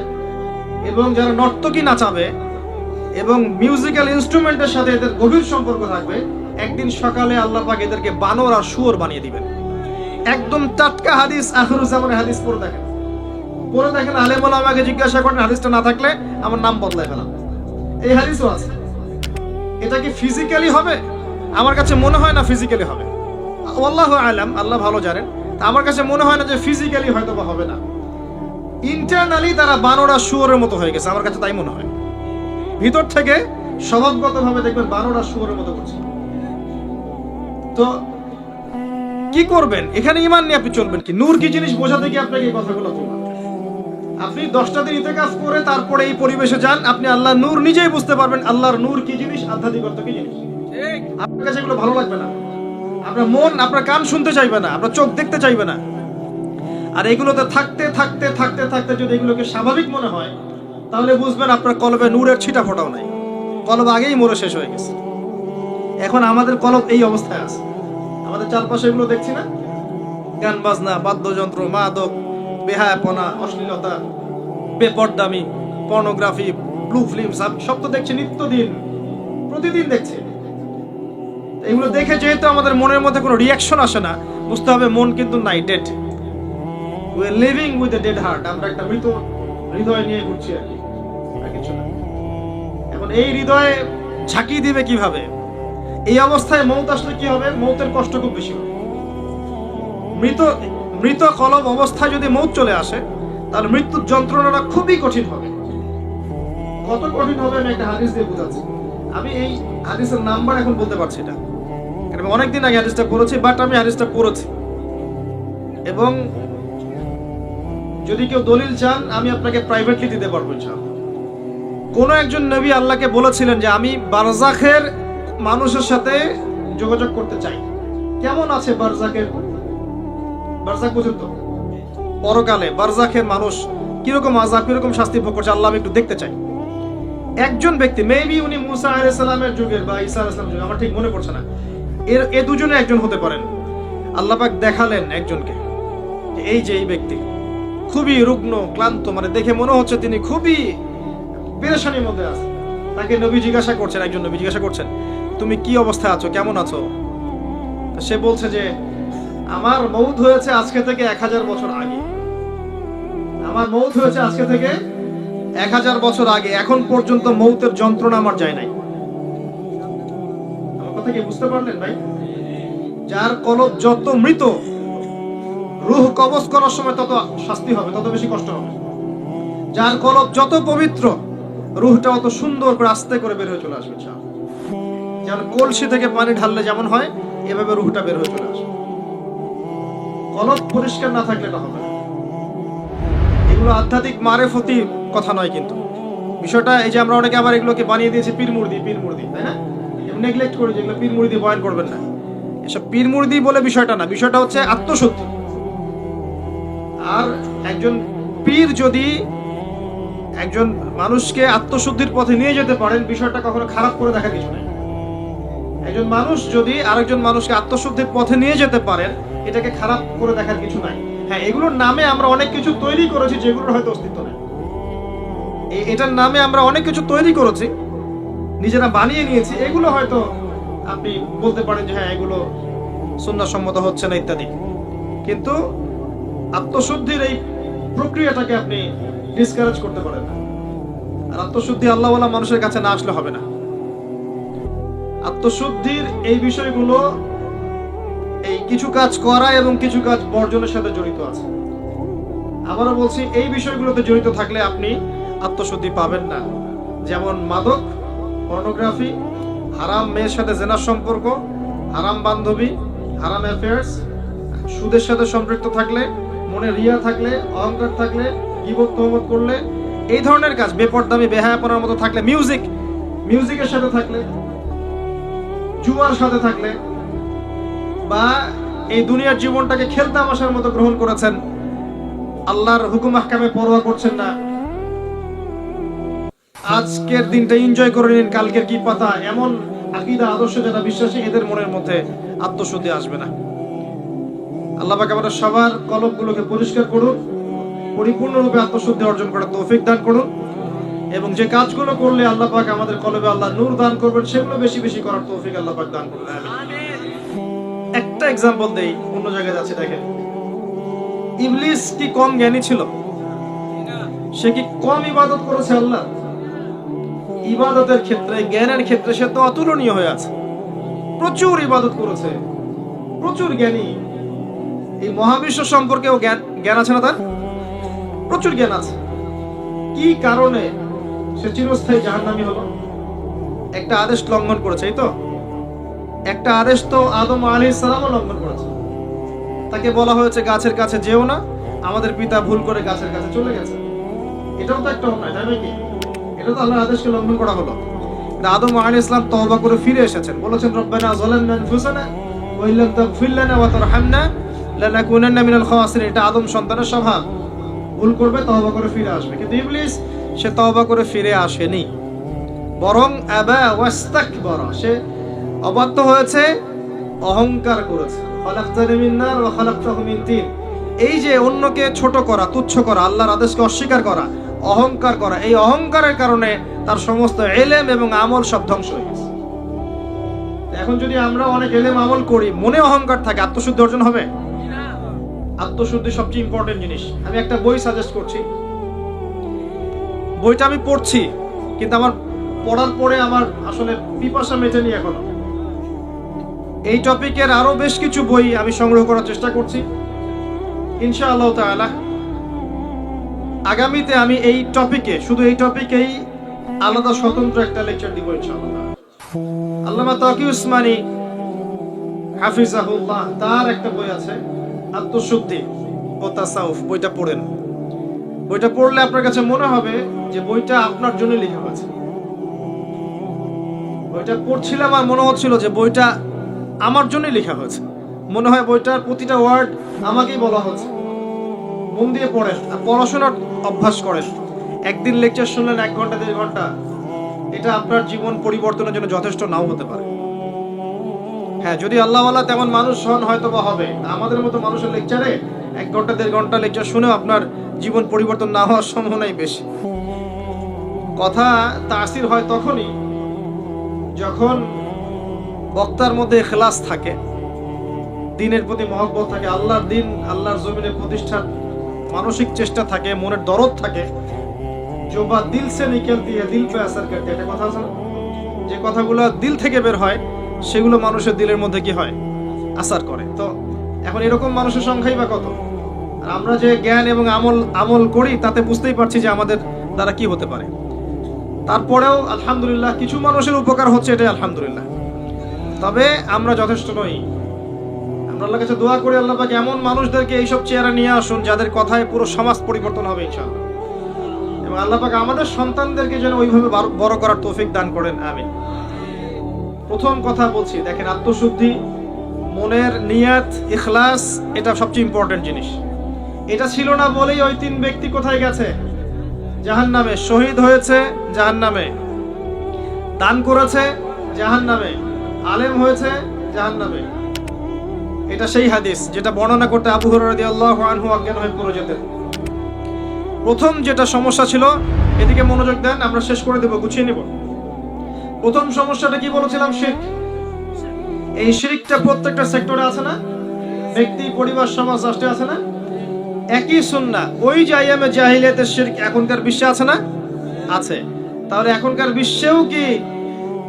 এবং যারা নর্তকী নাচাবে এবং মিউজিক্যাল ইনস্ট্রুমেন্টের সাথে এদের গভীর সম্পর্ক থাকবে, একদিন সকালে আল্লাহ পাক এদেরকে বানর আর শুয়োর বানিয়ে দিবেন। একদম টাটকা হাদিস, আখিরুজ্জামানের হাদিস। পড়ে দেখেন আলেম ওলামাকে জিজ্ঞাসা করেন, হাদিসটা না থাকলে আমার নাম বদলায় ফেলাম। এই হাদিসও আছে। এটা কি ফিজিক্যালি হবে? আমার কাছে মনে হয় না ফিজিক্যালি হবে। আল্লাহু আলাম, আল্লাহ ভালো জানেন। আমার কাছে মনে হয় না যে ফিজিক্যালি হয়তো বা হবে না। ইন্টারনালি তারা বানর আর শুয়োরের মতো হয়ে গেছে, আমার কাছে তাই মনে হয়। ভিতর থেকে স্বভাবগতভাবে দেখবেন বানর আর শুয়োরের মতো করছে। তো কি করবেন? এখানে ঈমান নিয়ে আপনি চলবেন কি? নূর কি জিনিস বোঝাতে কি আপনাকে এই কথাগুলো বলবেন? আপনি 10টা দিন ইতিকাফ করে তারপরে এই পরিবেশে যান, আপনি আল্লাহর নূর নিজেই বুঝতে পারবেন আল্লাহর নূর কি জিনিস, আধ্যাত্মিকতা কি জিনিস। ঠিক, আপনার কাছে এগুলো ভালো লাগবে না, আপনার মন, আপনার কান শুনতে চাইবে না, আপনার চোখ দেখতে চাইবে না। আর এগুলোতে থাকতে থাকতে থাকতে থাকতে যদি এগুলোকে স্বাভাবিক মনে হয়, তাহলে বুঝবেন আপনার কলবে নূরের ছিটা ফোটাও নাই, কলব আগেই মরে শেষ হয়ে গেছে। এখন আমাদের কলব এই অবস্থায় আছে। আমাদের চারপাশে এগুলো দেখছি না, গান বাজনা, বাদ্যযন্ত্র, মাদক, বেহায়াপনা, অশ্লীলতা, বেপরদামি, পর্নোগ্রাফি, ব্লু ফিল্ম, সব তো দেখছি নিত্যদিন, প্রতিদিন দেখছি। এগুলো দেখে যেহেতু আমাদের মনের মধ্যে কোনো রিয়াকশন আসে না, বুঝতে হবে মন কিন্তু নাই, dead. We are living with a dead heart. আমরা একটা মৃত হৃদয় নিয়ে ঘুরছি আর কি, আর কিছু না। এখন এই হৃদয়ে ঝাঁকি দিবে কিভাবে? এই অবস্থায় মৌত আসলে কি হবে? মৌতের কষ্ট খুব বেশি হবে। মৃত কলব অবস্থায় যদি মৌত চলে আসে, তাহলে মৃত্যুর যন্ত্রণাটা খুবই কঠিন হবে। কত কঠিন হবে আমি একটা হাদিস দিয়ে বুঝাচ্ছি। আমি এই হাদিসের নাম্বার এখন বলতে পারছি না, কারণ অনেকদিন আগে হাদিসটা পড়েছি, বাট আমি হাদিসটা পড়েছি। এবং যদি কেউ দলিল চান, আমি আপনাকে প্রাইভেটলি দিতে পারবো ইনশাআল্লাহ। কোন একজন নবী আল্লাহকে বলেছিলেন যে আমি বারজাখের মানুষের সাথে যোগাযোগ করতে চাই। কেমন আছে বারজাখ পর্যন্ত, পরকালে বারজাখের মানুষ কিরকম আযাব, কিরকম শাস্তি ভোগ করছে, আল্লাহ আমি একটু দেখতে চাই। একজন ব্যক্তি, মেবি উনি মুসা আলাইহিস সালামের যুগের বা ঈসা আলাইহিস সালামের যুগের, আমার ঠিক মনে পড়ছে না, এ দুজনে একজন হতে পারেন। আল্লাহ পাক দেখালেন একজনকে, এই যে এই ব্যক্তি খুবই রুগ্ন, ক্লান্ত, মানে দেখে মনে হচ্ছে তিনি খুবই পেরেশানির মধ্যে আছে। তাকে নবী জিজ্ঞাসা করছেন, একজন নবী জিজ্ঞাসা করছেন, তুমি কি অবস্থায় আছো, কেমন আছো? সে বলছে যে আমার মৌত হয়েছে আজকে থেকে 1000 বছর আগে। আমার মৌত হয়েছে আজকে থেকে 1000 বছর আগে, এখন পর্যন্ত মৌতের যন্ত্রণা আমার যায় নাই। আমার কথা কি বুঝতে পারলেন ভাই? যার কলব যত মৃত, রূহ কবজ করার সময় তত শাস্তি হবে, তত বেশি কষ্ট হবে। যার কলব যত পবিত্র, রূহটা অত সুন্দর করে আস্তে করে বের হয়ে চলে আসবে। যেমন কলসি থেকে পানি ঢাললে যেমন হয়, এভাবে রূহটা বের হয়ে চলে আসবে। কলব পরিষ্কার না থাকলে এটা হবে না। এগুলো আধ্যাত্মিক মারেফতি কথা নয়, কিন্তু বিষয়টা এই যে আমরা অনেকে আবার এগুলোকে বানিয়ে দিয়েছি পীর মুর্দি, তাই না? নেগলেক্ট করি যেগুলো পীর মুর্দি, বয়ান করবেন না, এসব পীর মুর্দি বলে বিষয়টা না। বিষয়টা হচ্ছে আত্মশুদ্ধি। আর একজন পীর যদি একজন মানুষকে আত্মশুদ্ধির পথে নিয়ে যেতে পারেন, বিষয়টা কখনো খারাপ করে দেখার কিছু নাই। একজন মানুষ যদি আরেকজন মানুষকে আত্মশুদ্ধির পথে নিয়ে যেতে পারেন, এটাকে খারাপ করে দেখার কিছু নাই। হ্যাঁ, এগুলোর নামে আমরা অনেক কিছু তৈরি করেছি যেগুলোর হয়তো অস্তিত্ব নেই। এটার নামে আমরা অনেক কিছু তৈরি করেছি, নিজেরা বানিয়ে নিয়েছি, এগুলো হয়তো আপনি বলতে পারেন যে হ্যাঁ এগুলো সুন্নাহ সম্মত হচ্ছে না ইত্যাদি, কিন্তু আত্মশুদ্ধির এই প্রক্রিয়াটাকে আপনি ডিসকারেজ করতে পারেন না। আর আত্মশুদ্ধি আল্লাহওয়ালা মানুষের কাছে না আসলে হবে না। আত্মশুদ্ধির এই বিষয়গুলো এই কিছু কাজ করা এবং কিছু কাজ বর্জনের সাথে জড়িত আছে। আবারও বলছি, এই বিষয়গুলোতে জড়িত থাকলে আপনি আত্মশুদ্ধি পাবেন না। যেমন মাদক, পর্নোগ্রাফি, হারাম মেয়ের সাথে জেনার সম্পর্ক, হারাম বান্ধবী, হারাম অ্যাফেয়ার্স, সুদের সাথে সম্পৃক্ত থাকলে, মনে রিয়া থাকলে, অহংকার থাকলে, গীবত তহমত করলে, এই ধরনের কাজ, বেপরদামি বেহায়াপনার মতো থাকলে, মিউজিকের সাথে থাকলে, জুয়ার সাথে থাকলে, বা এই দুনিয়ার জীবনটাকে খেলতামাশার মতো গ্রহণ করেছেন, আল্লাহর হুকুম আহকামে পরোয়া করছেন না, আজকের দিনটা এনজয় করে নিন, কালকের কি পাতা, এমন আকীদা আদর্শ যারা বিশ্বাসী, এদের মনের মধ্যে আত্মশুদ্ধি আসবে না। আল্লাহ পাক আমাদের সবার কলবগুলোকে পরিষ্কার করুন, পরিপূর্ণরূপে আত্মশুদ্ধি অর্জন করার তৌফিক দান করুন, এবং যে কাজগুলো করলে আল্লাহ পাক আমাদের কলবে আল্লাহ নূর দান করবেন, সেগুলো বেশি বেশি করার তৌফিক আল্লাহ পাক দান করুন। আমিন। একটা এক্সাম্পল দেই, অন্য জায়গায় যাচ্ছে, দেখেন ইবলিস কি কম জ্ঞানী ছিল? সে কি কম ইবাদত করেছে আল্লাহ? ইবাদতের ক্ষেত্রে, জ্ঞানের ক্ষেত্রে সে তো অতুলনীয় হয়ে আছে। প্রচুর ইবাদত করেছে, প্রচুর জ্ঞানী। এই মহাবিশ্ব সম্পর্কেও জ্ঞান আছে না তার? প্রচুর জ্ঞান আছে। কি কারণে সে চিরস্থায়ী জাহান্নামী হলো? একটা আদেশ লঙ্ঘন করেছে, এই তো একটা আদেশ তো আদম আলাইহিস সালামও লঙ্ঘন করেছে। তাকে বলা হয়েছে গাছের কাছে যেও না, আমাদের পিতা ভুল করে গাছের কাছে চলে গেছে। এটাও তো একটা অন্যায়, তাই নাকি? এটা তো আল্লাহর আদেশকে লঙ্ঘন করা হলো। আদম আলাইহিস সালাম তওবা করে ফিরে এসেছেন, বলেছেন রব্বানা যালামনা আনফুসানা ওয়া ইল্লাম তাগফির লানা ওয়া তারহামনা লানাকুনান্না মিনাল খাসিরিন। এটা আদম সন্তানের স্বভাব, ভুল করবে তওবা করে ফিরে আসবে। কিন্তু ইবলিস সে তওবা করে ফিরে আসেনি, বরং আবা ওয়াস্তাকবারা, সে অবাধ্য হয়েছে, অহংকার করেছে। খালাকতানি মিন নার ওয়া খালাকতাহু মিন তিন। এই যে অন্যকে ছোট করা, তুচ্ছ করা, আল্লাহর আদেশকে অস্বীকার করা, অহংকার করা, এই অহংকারের কারণে তার সমস্ত ইলম এবং আমল সব ধ্বংস হয়ে গেছে। এখন যদি আমরা অনেক ইলম আমল করি, মনে অহংকার থাকে, আত্মশুদ্ধি অর্জন হবে? আত্মশুদ্ধি সবচেয়ে ইম্পর্টেন্ট জিনিস। আমি একটা বই সাজেস্ট করছি, বইটা আমি পড়ছি, কিন্তু আমার পড়ার পরে আমার আসলে পিপাসা মেটেনি এখনো। এই টপিকের আরো বেশ কিছু বই আমি সংগ্রহ করার চেষ্টা করছি, ইনশাআল্লাহ তাআলা। আগামীতে আমি এই টপিকে, শুধু এই টপিকেই আলাদা স্বতন্ত্র একটা লেকচার দিব ইনশাআল্লাহ। আল্লামা তাকি উসমানী হাফিজাহুল্লাহ, তার একটা বই আছে আত্মশুদ্ধি ও তাসাউফ। বইটা পড়েন। বইটা পড়লে আপনার কাছে মনে হবে যে বইটা আপনার জন্য লেখা হয়েছে। বইটা পড়ছিলাম আর মনে হচ্ছিল যে বইটা আমার জন্যই লেখা হয়েছে। মনে হয় বইটার প্রতিটা ওয়ার্ড আমাকেই বলা হচ্ছে। মন দিয়ে পড়েন আর পড়াশোনার অভ্যাস করেন। একদিন লেকচার শুনলেন 1 ঘন্টা 1.5 ঘন্টা, এটা আপনার জীবন পরিবর্তনের জন্য যথেষ্ট নাও হতে পারে। হ্যাঁ, যদি আল্লাহওয়ালা তেমন মানুষ হন হয়তো বা হবে। আমাদের মতো মানুষের লেকচারে 1 ঘন্টা 1.5 ঘন্টা লেকচার শুনেও আপনার জীবন পরিবর্তন না হওয়ার সম্ভাবনাই বেশি। কথা তাসির হয় তখনই যখন বক্তার মধ্যে ইখলাস থাকে, দ্বীনের প্রতি মহব্বত থাকে, আল্লাহর দ্বীন, আল্লাহর জমিনে প্রতিষ্ঠার মানসিক চেষ্টা থাকে, মনের দরদ থাকে। जो बात दिल से निकलती है दिल पे असर करती है, এটা কথা আছে না? যে কথাগুলো দিল থেকে বের হয় সেগুলো মানুষের দিলের মধ্যে কি হয়? আসার করে। তো এখন এরকম মানুষের সংখ্যাই বা কত? আর আমরা যে জ্ঞান এবং আমল করি তাতে বুঝতেই পারছি যে আমাদের দ্বারা কি হতে পারে। তারপরেও আলহামদুলিল্লাহ কিছু মানুষের উপকার হচ্ছে, এটাই আলহামদুলিল্লাহ। তবে আমরা যথেষ্ট নই। আমরা আল্লাহর কাছে দোয়া করি আল্লাহ পাক এমন মানুষদেরকে এইসব চেয়ারে নিয়ে আসুন যাদের কথায় পুরো সমাজ পরিবর্তন হবে ইনশাআল্লাহ। এবং আল্লাহ পাক আমাদের সন্তানদেরকে যেন ওইভাবে বড় করার তৌফিক দান করেন, আমিন। প্রথম কথা বলছি, দেখেন আত্মশুদ্ধি, মনের নিয়াত, ইখলাস, এটা সবচেয়ে ইম্পর্টেন্ট জিনিস। এটা ছিল না বলেই ওই 3 ব্যক্তি কোথায় গেছে? জাহান্নামে। শহীদ হয়েছে জাহান্নামে, দান করেছে জাহান্নামে, আলেম হয়েছে জাহান্নামে। এটা সেই হাদিস যেটা বর্ণনা করতে আবু হুরায়রা রাদিয়াল্লাহু আনহু অজ্ঞান হয়ে পড়ে যেতেন। প্রথম যেটা সমস্যা ছিল, এদিকে মনোযোগ দেন, আমরা শেষ করে দেব, গুছিয়ে নেব। প্রথম সমস্যাটা কি বলেছিলাম? শিরক। এই শিরকটা প্রত্যেকটা সেক্টরে আছে না? ব্যক্তি, পরিবার, সমাজ, রাষ্ট্রে আছে না? একই সুন্নাহ। ওই যে আইয়ামে জাহিলিয়াতের শিরক এখনকার বিশ্বে আছে না? আছে। তাহলে এখনকার বিশ্বেও কি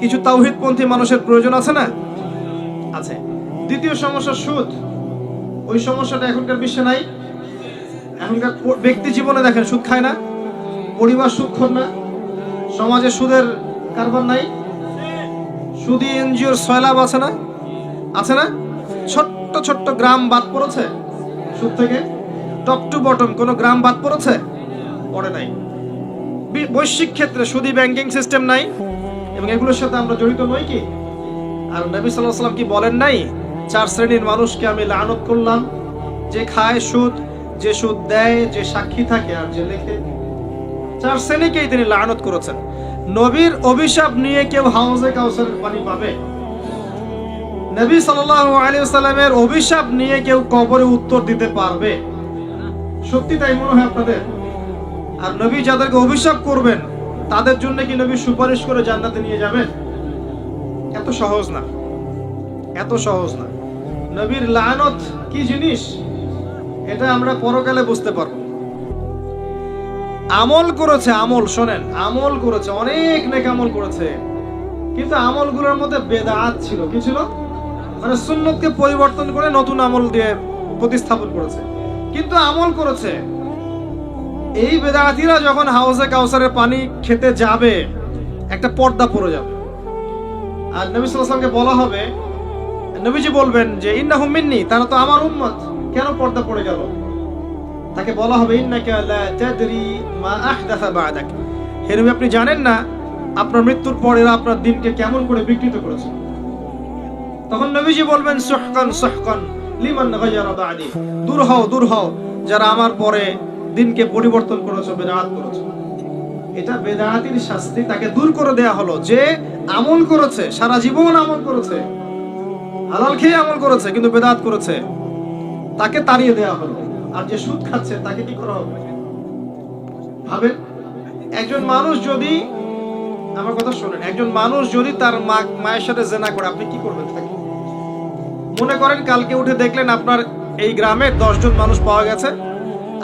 কিছু তাওহীদপন্থী মানুষের প্রয়োজন আছে না? আছে। দ্বিতীয় সমস্যা সুদ। ওই সমস্যাটা এখনকার বিশ্বে নাই? এখনকার ব্যক্তি জীবনে দেখেন সুদ খায় না? পরিবার সুদখোর না? সমাজে সুদের কারবার নাই? সুদী এনজিওর সয়লাভ আছে না? আছে না? ছোট্ট ছোট্ট গ্রাম বাদ পড়েছে সুদ থেকে? টপ টু বটম কোনো গ্রাম বাদ পড়েছে? পড়ে নাই। বৈশ্বিক ক্ষেত্রে সুদী ব্যাংকিং সিস্টেম নাই, এবং এগুলোর সাথে আমরা জড়িত নই কি? আর নবী সাল্লাল্লাহু আলাইহি ওয়াসাল্লাম কি বলেন নাই, 4 শ্রেণীর মানুষকে আমি লানত করলাম, যে খায় সুদ, যে সুদ দেয়, যে সাক্ষী থাকে, আর যে লেখে। 4 শ্রেণীকেই তিনি লানত করেছেন। নবীর অভিশাপ নিয়ে কেউ হাউজে কাউসারের পানি পাবে? নবী সাল্লাল্লাহু আলাইহি ওয়াসাল্লামের অভিশাপ নিয়ে কেউ কবরে উত্তর দিতে পারবে? সত্যি তাই মনে হয় আপনাদের? আর নবী যাদেরকে অভিশাপ করবেন তাদের জন্য কি নবী সুপারিশ করে জান্নাতে নিয়ে যাবেন? এত সহজ না, এত সহজ না। নবীর লানত কি জিনিস এটা আমরা পরকালে বুঝতে পারবো। আমল করেছে, আমল শোনেন, আমল করেছে, অনেক নেক আমল করেছে, কিন্তু আমলগুলোর মধ্যে বেদাত ছিল। কি ছিল? মানে সুন্নতকে পরিবর্তন করে নতুন আমল দিয়ে প্রতিস্থাপন করেছে, কিন্তু আমল করেছে। এই বেদাতিরা যখন হাউজে কাউসারের পানি খেতে যাবে, একটা পর্দা পড়ে যাবে, আর নবী সাল্লাল্লাহু আলাইহি ওয়াসাল্লামকে বলা হবে, নবীজি বলবেন যে ইন্নাহুম মিন্নি, তারা তো আমার উম্মত, কেন পর্দা পড়ে গেল? তাকে বলা হবে ইন্নাকা লা তাদরি মা আহদাসা বা'দাক, হে নবী আপনি জানেন না আপনার মৃত্যুর পর এরা আপনার দিনকে কেমন করে বিকৃত করেছে। তখন নবীজি বলবেন সুহকান সুহকান লিমান গায়্যারা বা'দি, দূর হও দূর হও যারা আমার পরে দিনকে পরিবর্তন করেছে, বেদাত করেছে। এটা বেদাতির শাস্তি, তাকে দূর করে দেয়া হলো। যে আমল করেছে, সারা জীবন আমল করেছে, হালাল খেয়ে আমল করেছে, কিন্তু বেদাত করেছে, তাকে তাড়িয়ে দেয়া হলো। আর যে সুদ খাচ্ছে তাকে কি করা হবে? ভাবেন, একজন মানুষ যদি, আমার কথা শোনেন, একজন মানুষ যদি তার মায়ের সাথে জেনা করে, আপনি কি করবেন তাকে? মনে করেন কালকে উঠে দেখলেন আপনার এই গ্রামে 10 জন মানুষ পাওয়া গেছে,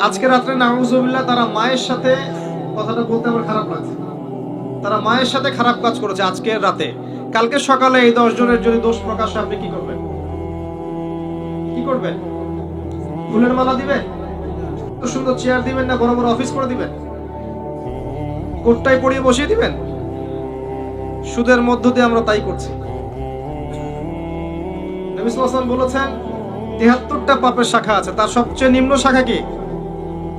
আজকে রাত্রে নাউজুবিল্লাহ তারা মায়ের সাথে, কথাটা বলতে আমার খারাপ লাগছে, তারা মায়ের সাথে খারাপ কাজ করেছে আজকের রাতে, কালকে সকালে এই 10 জনের যদি দোষ প্রকাশ হয়, আপনি কি করবেন? কি করবেন? ফুলের মালা দিবেন? তো সুন্দর চেয়ার দিবেন না বড় বড় অফিস করে দিবেন? কোটটাই পরিয়ে বসিয়ে দিবেন? সুদের মধ্য দিয়ে আমরা তাই করছি। নবী সাল্লাল্লাহু আলাইহি ওয়াসাল্লাম বলেছেন 73টা পাপের শাখা আছে, তার সবচেয়ে নিম্ন শাখা কি?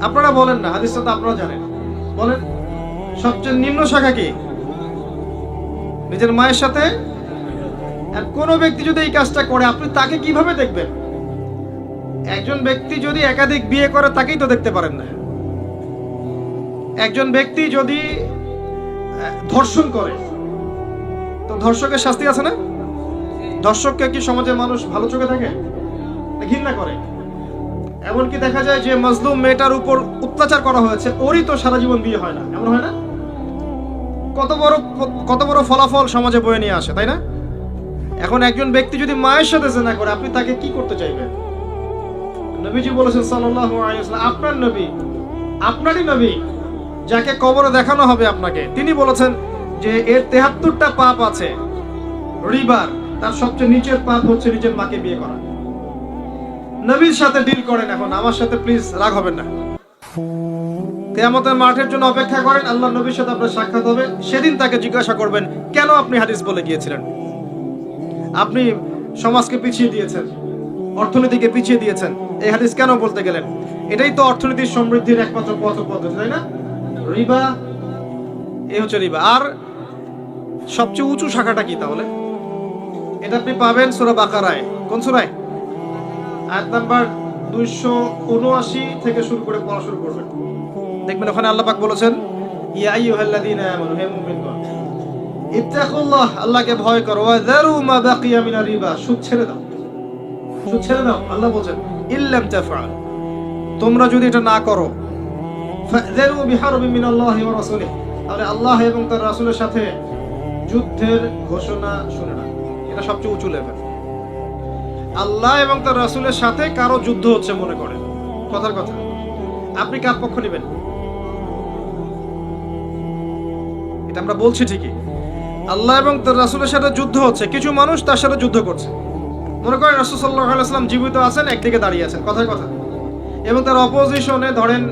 আপনারা বলেন না, হাদিসটা তো আপনারা জানেন, বলেন সবচেয়ে নিম্ন শাখা কি? নিজের মায়ের সাথে। আর কোন ব্যক্তি যদি এই কাজটা করে, আপনি তাকে কিভাবে দেখবেন? একজন ব্যক্তি যদি একাধিক বিয়ে করে, তাকেই তো দেখতে পারেন না। একজন ব্যক্তি যদি ধর্ষণ করে, তো ধর্ষকের শাস্তি আছে না? ধর্ষককে কি সমাজের মানুষ ভালো চোখে থাকে? ঘৃণা করে। এমনকি দেখা যায় যে মাজলুম মেয়েটার উপর অত্যাচার করা হয়েছে, ওরই তো সারা জীবন বিয়ে হয় না, এমন হয় না? কত বড় ফলাফল সমাজে বয়ে নিয়ে আসে, তাই না? এখন একজন ব্যক্তি যদি মায়ের সাথে জিনা করে, আপনি তাকে কি করতে চাইবেন? নবীজি বলেছেন সাল্লাল্লাহু আলাইহি ওয়াসাল্লাম, আপনার নবী, আপনারই নবী, যাকে কবরে দেখানো হবে আপনাকে, তিনি বলেছেন যে এর 73টা পাপ আছে রিবার, তার সবচেয়ে নিচের পাপ হচ্ছে নিজের মাকে বিয়ে করা। নবীর সাথে ডিল করেন, এখন আমার সাথে প্লিজ রাগ হবেন না। কিয়ামতের মাঠের জন্য অপেক্ষা করেন, আল্লাহর নবীর সাথে আপনার সাক্ষাৎ হবে, সেদিন তাকে জিজ্ঞাসা করবেন কেন আপনি হাদিস বলে গিয়েছিলেন? আপনি সমাজকে পিছিয়ে দিয়েছেন, অর্থনীতিকে পিছিয়ে দিয়েছেন, এই হাদিস কেন বলতে গেলেন? এটাই তো অর্থনীতির সমৃদ্ধির একমাত্র পদ্ধতি, তাই না? রিবা, এই হচ্ছে রিবা। আর সবচেয়ে উঁচু শাখাটা কি তাহলে? এটা আপনি পাবেন সূরা বাকারায়। কোন সূরায়? আয়াত নাম্বার 279 থেকে শুরু করে পড়া শুরু করবেন, দেখবেন ওখানে আল্লাহ পাক বলেছেন ইয়া আইয়ুহাল্লাযীনা আমানু, হে মুমিনগণ, ইত্তাকুল্লাহ, আল্লাহকে ভয় করো, ওয়া যারু মা বাকিয়া মিনার রিবা, সুদ ছেড়ে দাও, সুদ ছেড়ে দাও। আল্লাহ বলেন ইল্লাম তাফআল, তোমরা যদি এটা না করো, ফাযরু বিহারবিন মিনাল্লাহি ওয়া রাসূলিহি, তাহলে আল্লাহ এবং তার রাসূলের সাথে যুদ্ধের ঘোষণা শুনে না। এটা সবচেয়ে উঁচু লেভেল। আল্লাহ এবং তার রাসূলের সাথে কারো যুদ্ধ হচ্ছে মনে করেন, কথার কথা, আপনি কার পক্ষ নেবেন? এটা আমরা বলছি ঠিকই, আল্লাহ এবং তার রাসূলের সাথে যুদ্ধ হচ্ছে, কিছু মানুষ তার সাথে যুদ্ধ করছে। মনে করেন রাসূল সাল্লাল্লাহু আলাইহি ওয়াসাল্লাম জীবিত আছেন, একদিকে দাঁড়িয়ে আছেন, কথার কথা, এবং তার অপোজিশনে ধরেন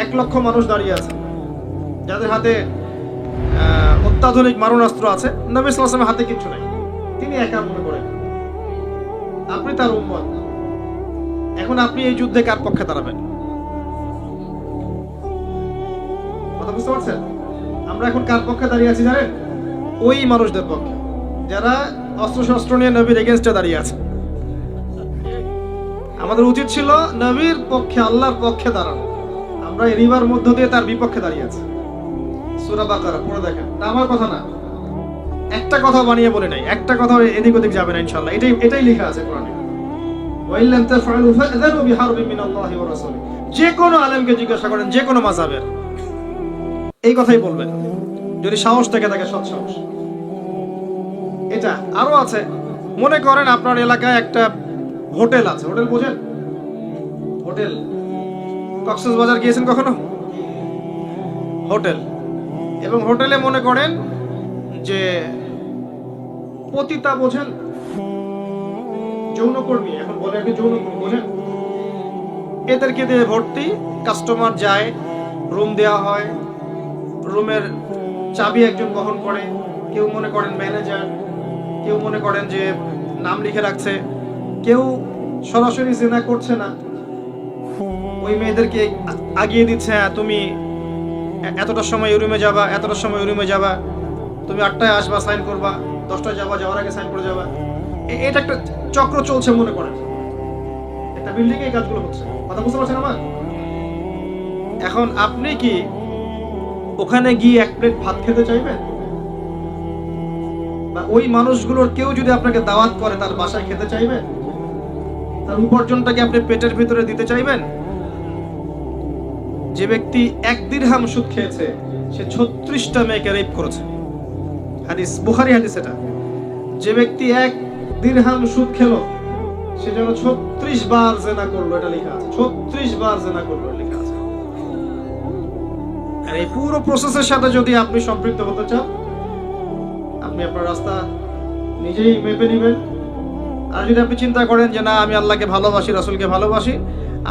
1 লক্ষ মানুষ দাঁড়িয়ে আছে। যাদের হাতে অত্যাধুনিক মারণাস্ত্র আছে, নবী সাল্লাল্লাহু আলাইহি ওয়াসাল্লামের হাতে কিচ্ছু নাই, তিনি একা মনে করেন, আপনি তার উম্মত। এখন আপনি এই যুদ্ধে কার পক্ষে দাঁড়াবেন? কথা বুঝতে পারছেন? আমরা এখন কার পক্ষে দাঁড়িয়ে আছি জানেন? ওই মানুষদের পক্ষে যারা অস্ত্র নিয়ে নবীর এগেইনস্টে দাঁড়িয়ে আছে। আমাদের উচিত ছিল নবীর পক্ষে, আল্লাহর পক্ষে দাঁড়ানো। আমরা এই রিবার মধ্য দিয়ে তার বিপক্ষে দাঁড়িয়ে আছি। সূরা বাকারা পড়ে দেখেন, তা আমার কথা না, একটা কথা বানিয়ে বলে নাই, একটা কথা এদিক ওদিক যাবে না ইনশাআল্লাহ। এটাই লেখা আছে কোরআনে, ওয়াইল্লাম তাফআলু ফাযানু বিহারবিন মিনাল্লাহি ওয়া রাসূলিহি। যে কোনো আলেমকে জিজ্ঞাসা করেন, যে কোনো মাযহাবের, এই কথাই বলবেন যদি সাহস থেকে থাকে, সৎ সাহস। এটা আরো আছে, মনে করেন আপনার এলাকায় একটা হোটেল আছে, হোটেল বোঝেন? হোটেল, কক্সবাজার গিয়েছেন কখনো? হোটেল, এবং হোটেলে মনে করেন যে পতিতা, বোঝেন? যৌনকর্মী, এখন বলে আর কি যৌনকর্মী, বোঝেন? এদেরকে দিয়ে ভর্তি, কাস্টমার যায়, রুম দেওয়া হয়, রুমের চাবি একজন বহন করে, কেউ মনে করেন ম্যানেজার, কেউ মনে করেন যে নাম লিখে রাখছে, কেউ সরাসরি জিনা করছে না, ওই মেয়েদেরকে আগিয়ে দিচ্ছে, তুমি এতটার সময় ওই রুমে যাবা, এতটার সময় ওই রুমে যাবা, তুমি 8টায় আসবা, সাইন করবা, 10টায় যাবা, যাওয়ার আগে সাইন করে যাবা। এটা একটা চক্র চলছে মনে করেন, একটা বিল্ডিং এই কাজগুলো হচ্ছে। কথা বুঝতে পারছেন আমার? এখন আপনি কি ওখানে গিয়ে এক প্লেট ভাত খেতে চাইবেন? বা ওই মানুষগুলোর কেউ যদি আপনাকে দাওয়াত করে তার বাসায় খেতে চাইবেন? তার উপার্জনটাকে আপনি পেটের ভিতরে দিতে চাইবেন? যে ব্যক্তি 1 দিরহাম সুদ খেয়েছে, সে 36টা মেয়েকে রেপ করেছে। হাদিস, বুখারী হাদিস এটা। যে ব্যক্তি 1 দিরহাম সুদ খেলো, সে যেন 36 বার জিনা করলো, এটা লেখা আছে। 36 বার জিনা করলো লেখা আছে। আর এই পুরো প্রসেসের সাথে যদি আপনি সম্পৃক্ত হতে চান, আপনি আপনার রাস্তা নিজেই মেপে নেবেন। আর যদি আপনি চিন্তা করেন যে না, আমি আল্লাহকে ভালোবাসি, রাসূলকে ভালোবাসি,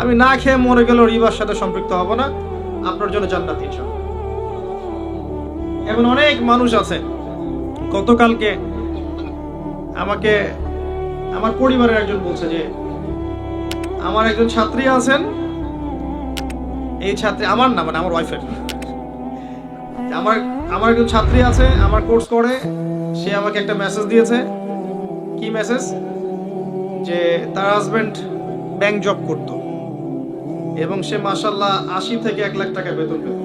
আমি না খেয়ে মরে গেলেও রিবার সাথে সম্পৃক্ত হব না, আপনার জন্য জান্নাত ইনশাআল্লাহ। এমন অনেক মানুষ আছে। গতকালকে আমাকে আমার পরিবারের একজন বলছে যে আমার একজন ছাত্রী আছেন, এই ছাত্রী আমার না, মানে আমার ওয়াইফের, আমার একজন ছাত্রী আছে, আমার কোর্স করে, সে আমাকে একটা মেসেজ দিয়েছে। কি মেসেজ? যে তার হাজবেন্ড ব্যাংক জব করতো এবং সে মাশাআল্লাহ 80 থেকে 1 লাখ টাকা বেতন পেত।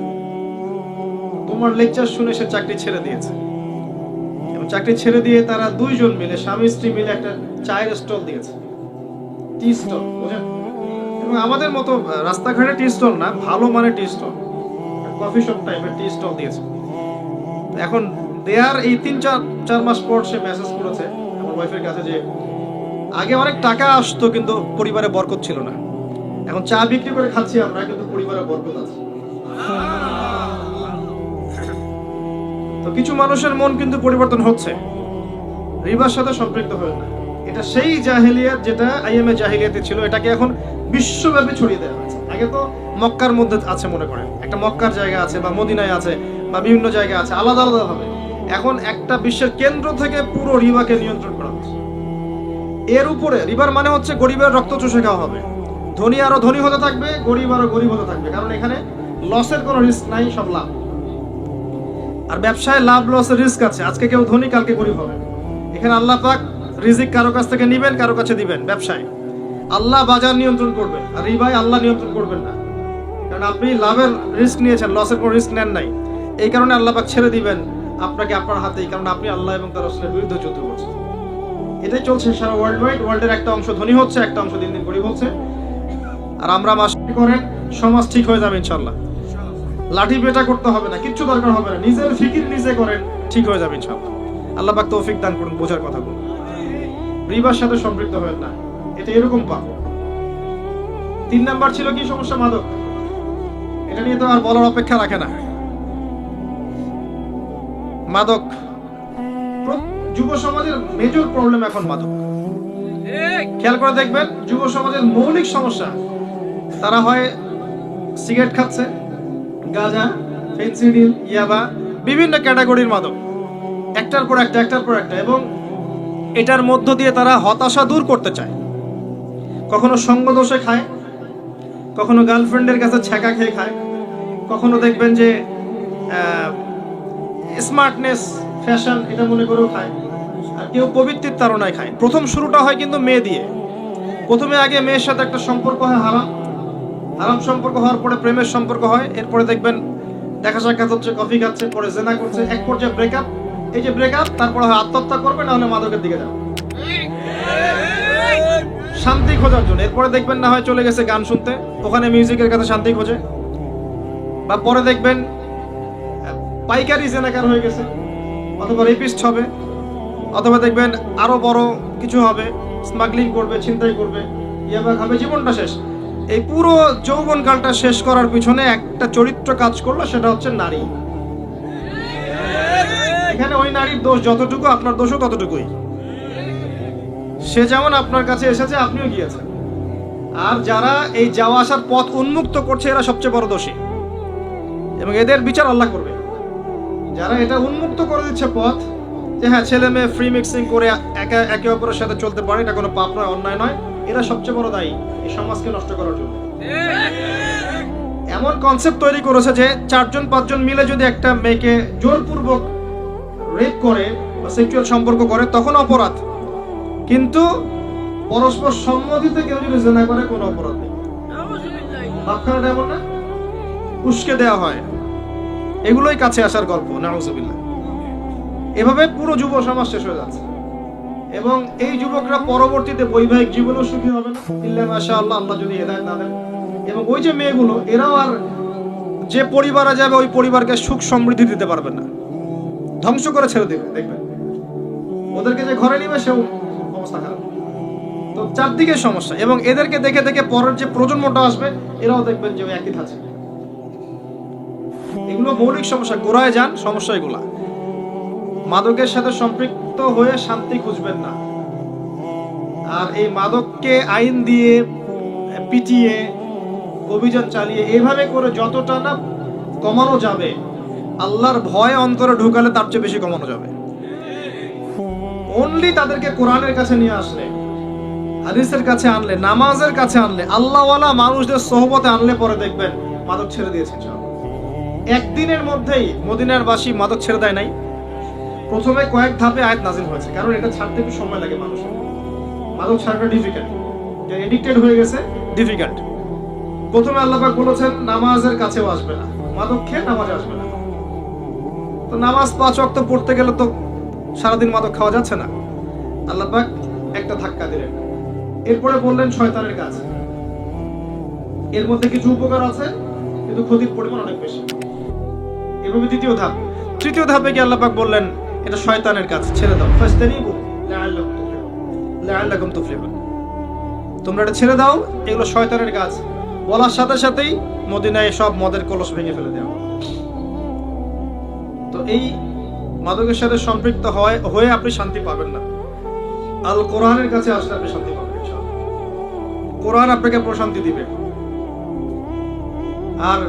তোমার লেকচার শুনে সে চাকরি ছেড়ে দিয়েছে, এবং চাকরি ছেড়ে দিয়ে তারা 2 জন মিলে, স্বামী স্ত্রী মিলে একটা চায়ের স্টল দিয়েছে, টি স্টল, বুঝেন? এবং আমাদের মতো রাস্তাঘাটে টি স্টল না, ভালো মানের টি স্টল, কফি শপ টাইপের টি স্টল দিয়েছে। এখন দেয়ার এই 3-4 মাস পর সে মেসেজ করেছে আমার ওয়াইফের কাছে যে আগে অনেক টাকা আসতো কিন্তু পরিবারে বরকত ছিল না, এখন চা বিক্রি করে খাচ্ছি আমরা, কিন্তু পরিবারে বরকত আছে। তো কিছু মানুষের মন কিন্তু পরিবর্তন হচ্ছে, রিবার সাথে সম্পৃক্ত হয় না। এটা সেই জাহেলিয়াত যেটা আইএমএ জাহেলিয়াতে ছিল, এটাকে এখন বিশ্বব্যাপী ছড়িয়ে দেওয়া হয়েছে। আগে তো মক্কার মধ্যে আছে, মনে করেন একটা মক্কার জায়গা আছে, বা মদিনায় আছে, বা বিভিন্ন জায়গায় আছে, আলাদা আলাদা ভাবে। এখন একটা বিশ্বের কেন্দ্র থেকে পুরো রিবাকে নিয়ন্ত্রণ করা হচ্ছে। এর উপরে রিবার মানে হচ্ছে গরিবের রক্ত চুষে খাওয়া হবে, ধনী আরো ধনী হতে থাকবে, গরিব আরো গরিব হতে থাকবে, কারণ এখানে লসের কোনো রিস্ক নাই, সব লাভ। আর ব্যবসায় লাভ লসের রিস্ক আছে, আজকে কেউ ধনী কালকে গরিব হবে। এখানে আল্লাহ পাক রিজিক কারো কাছ থেকে নিবেন, কারো কাছে দিবেন। ব্যবসায় আল্লাহ বাজার নিয়ন্ত্রণ করবে, আর রিবায় আল্লাহ নিয়ন্ত্রণ করবেন না, কারণ আপনি লাভের রিস্ক নিয়েছেন, লসের কোনো রিস্ক নেন নাই। এই কারণে আল্লাহ পাক ছেড়ে দিবেন আপনাকে আপনার হাতেই, কারণ আপনি আল্লাহ এবং তার রাসূলের বিরুদ্ধে যুদ্ধ করছেন। এটাই চলছে সারা ওয়ার্ল্ড ওয়াইড। ওয়ার্ল্ডের একটা অংশ ধনী হচ্ছে, একটা অংশ দিন দিন গরিব হচ্ছে। আর আমরা মাসি করেন, সমাজ ঠিক হয়ে যাবে ইনশাআল্লাহ। লাঠি পেটা করতে হবে না, কিচ্ছু দরকার হবে না, নিজের ফিকির নিজে করেন, ঠিক হয়ে যাবে ইনশাআল্লাহ। আল্লাহ পাক তৌফিক দান করুন বোঝার কথা বলুন। রিবার সাথে সম্পৃক্ত হবেন না, এটা এরকম পাপ। 3 নাম্বার ছিল কি সমস্যা? মাদক। এটা নিয়ে তো আর বলার অপেক্ষা রাখে না। মাদক যুব সমাজের মেজর প্রবলেম এখন মাদক। খেয়াল করে দেখবেন, যুব সমাজের মৌলিক সমস্যা, তারা হয় সিগারেট খাচ্ছে, গাঁজা, ফেন্সিডিল, ইয়াবা, বিভিন্ন ক্যাটাগরির মাদক, একটার পর একটা এবং এটার মধ্য দিয়ে তারা হতাশা দূর করতে চায়। কখনো সঙ্গ দোষে খায়, কখনো গার্লফ্রেন্ডের কাছে ছ্যাঁকা খেয়ে খায়, কখনো দেখবেন যে স্মার্টনেস, ফ্যাশন এটা মনে করেও খায়, আর কেউ পবিত্রের তাড়নায় খায়। প্রথম শুরুটা হয় কিন্তু মেয়ে দিয়ে। প্রথমে আগে মেয়ের সাথে একটা সম্পর্ক হয়, হারাম সম্পর্ক হওয়ার পরে প্রেমের সম্পর্ক হয়, এরপরে দেখবেন দেখা সাক্ষাৎ হচ্ছে, কফি খাচ্ছে, পরে জেনা করছে, এক পর্যায়ে ব্রেকআপ। এই যে ব্রেকআপ, তারপরে হয় আত্মহত্যা করবে, না হলে মাদকের দিকে যাবে শান্তি খোঁজার জন্য। এরপরে দেখবেন না হয় চলে গেছে গান শুনতে, ওখানে মিউজিকের কাছে শান্তি খোঁজে। বা পরে দেখবেন পাইকারি জেনাকার হয়ে গেছে, অথবা রেপিস্ট হবে, অথবা দেখবেন আরো বড় কিছু হবে, স্মাগলিং করবে, ছিনতাই করবে, ইয়াবা খাবে, জীবনটা শেষ। এই পুরো যৌবনকালটা শেষ করার পিছনে একটা চরিত্র কাজ করলো, সেটা হচ্ছে নারী। এখানে ওই নারীর দোষ যতটুকু, আপনার দোষও ততটুকুই। সে যেমন আপনার কাছে এসেছে, আপনিও গিয়েছেন। আর যারা এই যাওয়া আসার পথ উন্মুক্ত করছে, এরা সবচেয়ে বড় দোষী, এবং এদের বিচার আল্লাহ করবে। যারা এটা উন্মুক্ত করে দিচ্ছে পথ, যে হ্যাঁ ছেলে মেয়ে ফ্রি মিক্সিং করে একে অপরের সাথে চলতে পারে, এটা কোনো পাপ নয়, অন্যায় নয়, এরা সবচেয়ে বড় দায়ী এই সমাজকে নষ্ট করার জন্য। এমন কনসেপ্ট তৈরি করেছে যে 4-5 মিলে যদি একটা মেয়েকে জোরপূর্বক রেপ করে বা সেক্সুয়াল সম্পর্ক করে, তখন অপরাধ। কিন্তু পরস্পর সম্মতিতে কেউ যদি জেনা করে, কোনো অপরাধ নেই। ভাবখানাটা এমন না, উস্কে দেওয়া হয়। এগুলোই কাছে আসার গল্প, নাউজুবিল্লাহ। এভাবে পুরো যুব সমাজ শেষ হয়ে যাচ্ছে, এবং এই যুবকরা পরবর্তীতে বৈবাহিক জীবনেও সুখী হবে না, ইল্লা মাশাআল্লাহ, আল্লাহ যদি হেদায়েত না দেন। এবং ওই যে মেয়েগুলো, এরাও আর যে পরিবারে যাবে, ওই পরিবারকে সুখ সমৃদ্ধি দিতে পারবে না, ধ্বংস করে ছেড়ে দেবে। দেখবেন ওদেরকে যে ঘরে নিবে, সেও অবস্থা খারাপ। তো চারদিকে সমস্যা, এবং এদেরকে দেখে দেখে পরের যে প্রজন্মটা আসবে, এরাও দেখবেন যে একই থাকছে। এগুলো মৌলিক সমস্যা, গোড়ায় যান সমস্যা এগুলা। মাদকের সাথে সম্পৃক্ত হয়ে শান্তি খুঁজবেন না। আর এই মাদককে আইন দিয়ে, পিটিয়ে, অভিযান চালিয়ে, এইভাবে করে যতটা না কমানো যাবে, আল্লাহর ভয় অন্তরে ঢুকালে তার চেয়ে বেশি কমানো যাবে। অনলি তাদেরকে কোরআনের কাছে নিয়ে আসলে, হাদিসের কাছে আনলে, নামাজের কাছে আনলে, আল্লাহওয়ালা মানুষদের সোহবতে আনলে, পরে দেখবেন মাদক ছেড়ে দিয়েছে। একদিনের মধ্যেই মদিনার বাসী মাদক ছেড়ে দেয় নাই। প্রথমে কয়েক ধাপে আয়াত নাজিল হয়েছে, কারণ এটা ছাড়তে একটু সময় লাগে মানুষের। মাদক ছাড়াটা ডিফিকাল্ট, যে এডিক্টেড হয়ে গেছে, ডিফিকাল্ট। প্রথমে আল্লাহ পাক বলেছেন নামাজের কাছেও আসবে না, মাদক খেয়ে নামাজে আসবে না। তো নামাজ 5 ওয়াক্ত পড়তে গেলে তো সারাদিন মাদক খাওয়া যাচ্ছে না। আল্লাহ পাক একটা ধাক্কা দিলেন। এরপরে বললেন শয়তানের কাজ। এর মধ্যে কিছু উপকার আছে, কিন্তু ক্ষতির পরিমাণ অনেক বেশি। এভাবে দ্বিতীয় ধাপ। তৃতীয় ধাপে গিয়ে আল্লাহ পাক বললেন এটা শয়তানের কাজ, ছেড়ে দাও। ফাস্তানিবু লাআল্লাকুম তুফলিহুন, তোমরা এটা ছেড়ে দাও, এগুলো শয়তানের কাজ। বলার সাথে সাথেই মদিনায় সব মদের কলস ভেঙে ফেলে দেওয়া। তো এই মাদকের সাথে সম্পৃক্ত হয়ে আপনি শান্তি পাবেন না। আল কোরআনের কাছে আসলে আপনি শান্তি পাবেন ইনশাআল্লাহ। কোরআন আপনাকে প্রশান্তি দিবে। আর